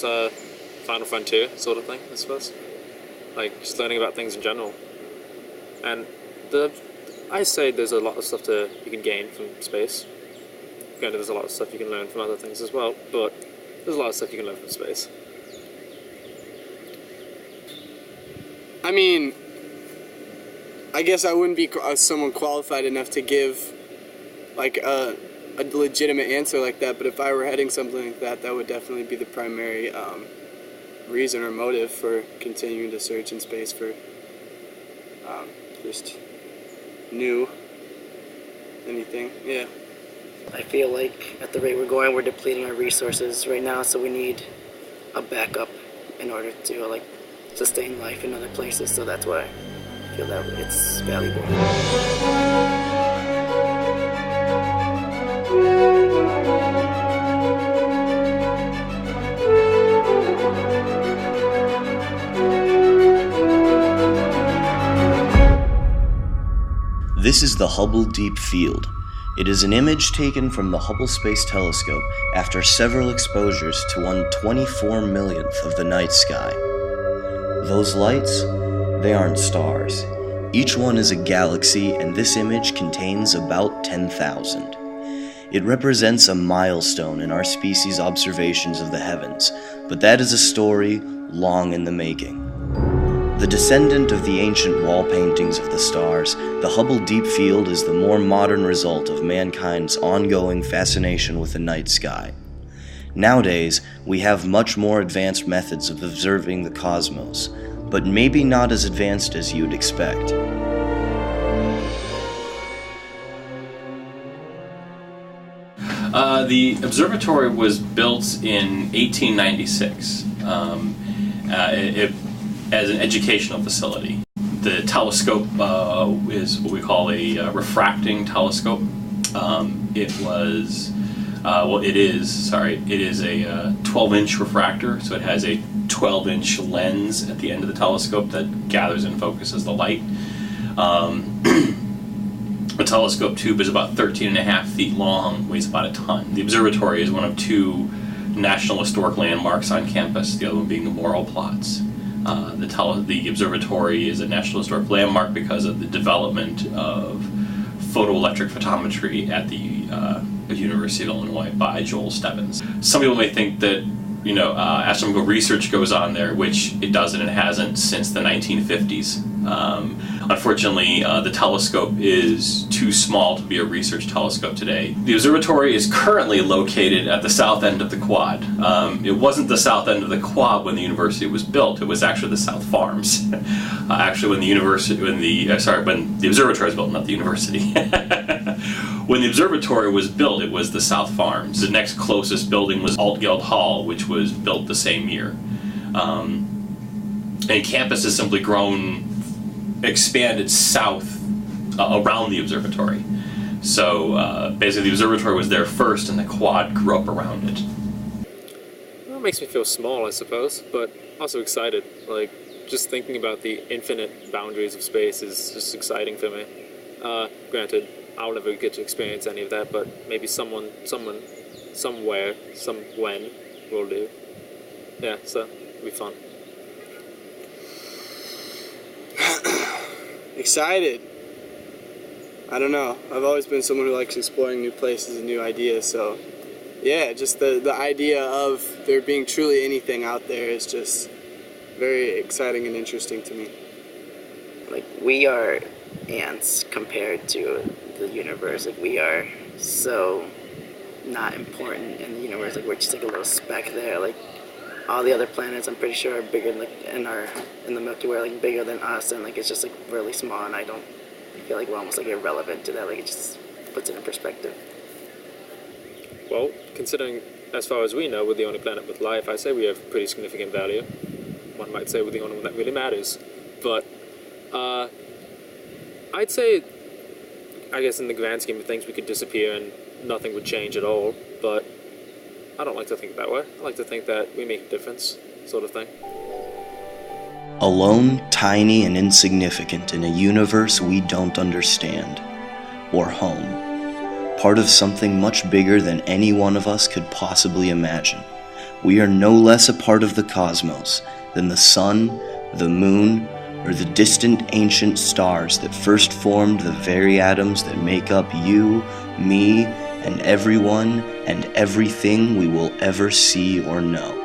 Final Frontier sort of thing, I suppose. Like, just learning about things in general. And I say there's a lot of stuff you can gain from space. Granted, there's a lot of stuff you can learn from other things as well, but there's a lot of stuff you can learn from space. I mean, I guess I wouldn't be someone qualified enough to give like a legitimate answer like that, but if I were heading something like that, that would definitely be the primary reason or motive for continuing to search in space for just new anything. Yeah. I feel like at the rate we're going, we're depleting our resources right now, so we need a backup in order to like sustain life in other places. So that's why I feel that it's valuable. This is the Hubble Deep Field. It is an image taken from the Hubble Space Telescope after several exposures to 1/24 millionth of the night sky. Those lights, they aren't stars. Each one is a galaxy, and this image contains about 10,000. It represents a milestone in our species' observations of the heavens, but that is a story long in the making. The descendant of the ancient wall paintings of the stars, the Hubble Deep Field is the more modern result of mankind's ongoing fascination with the night sky. Nowadays, we have much more advanced methods of observing the cosmos, but maybe not as advanced as you'd expect. The observatory was built in 1896 as an educational facility. The telescope is what we call a refracting telescope. It is a 12-inch refractor, so it has a 12-inch lens at the end of the telescope that gathers and focuses the light. The telescope tube is about 13.5 feet long, weighs about a ton. The observatory is one of two National Historic Landmarks on campus, the other one being the Morrill Plots. The observatory is a National Historic Landmark because of the development of photoelectric photometry at the University of Illinois by Joel Stebbins. Some people may think that astronomical research goes on there, which it doesn't and hasn't since the 1950s. Unfortunately, the telescope is too small to be a research telescope today. The observatory is currently located at the south end of the quad. It wasn't the south end of the quad when the university was built. It was actually the South Farms. When the observatory was built, not the university. When the observatory was built, it was the South Farms. The next closest building was Altgeld Hall, which was built the same year. And campus has simply expanded south around the observatory. So basically the observatory was there first and the quad grew up around it. Well, it makes me feel small, I suppose, but also excited. Like, just thinking about the infinite boundaries of space is just exciting for me. Granted, I'll never get to experience any of that, but maybe someone, somewhere, when will do. Yeah, so it'll be fun. Excited. I don't know. I've always been someone who likes exploring new places and new ideas, so yeah, just the idea of there being truly anything out there is just very exciting and interesting to me. Like, we are ants compared to the universe. Like, we are so not important in the universe. Like, we're just like a little speck there. Like, all the other planets, I'm pretty sure, are bigger than, like, in the Milky Way, like bigger than us, and like it's just like really small. And I feel like we're almost like irrelevant to that. Like, it just puts it in perspective. Well, considering as far as we know, we're the only planet with life, I say we have pretty significant value. One might say we're the only one that really matters, but I'd say, I guess in the grand scheme of things, we could disappear and nothing would change at all, but I don't like to think that way. I like to think that we make a difference, sort of thing. Alone, tiny, and insignificant in a universe we don't understand. Or home. Part of something much bigger than any one of us could possibly imagine. we are no less a part of the cosmos than the sun, the moon, or the distant ancient stars that first formed the very atoms that make up you, me, and everyone and everything we will ever see or know.